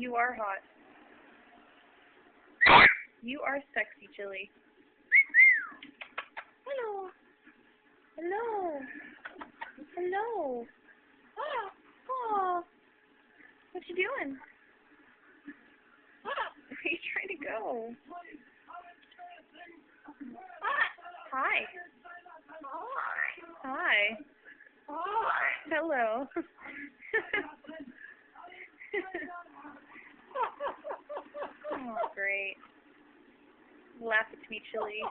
You are hot. You are sexy, Chili. Hello. Hello. Hello. Oh. What you doing? Where are you trying to go? Hi. Hi. Hello. Oh, great. Laugh at me, Chili.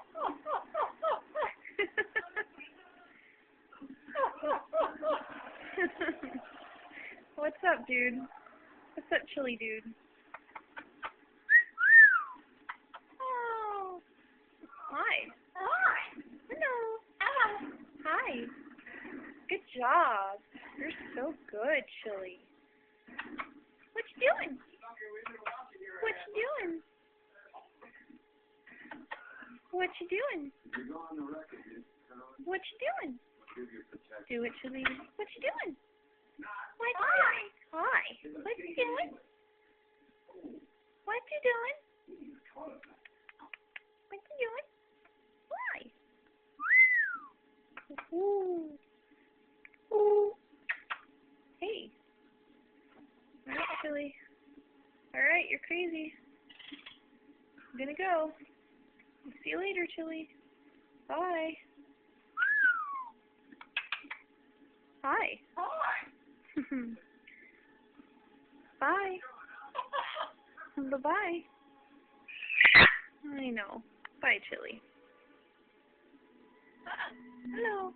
What's up, dude? What's up, Chili dude? Oh. Hi. Hello. Hi. Good job. You're so good, Chili. What you doing? What you doing? What you doing? What you doing? Do it, Chili. What you doing? What you doing? Hi. What you doing? What you doing? What you doing? Why? Ooh. Ooh. Hey. Alright, Chili. Alright, you're crazy. I'm gonna go. See you later, Chili. Bye. Hi. Bye. Bye-bye. I know. Bye, Chili. Hello.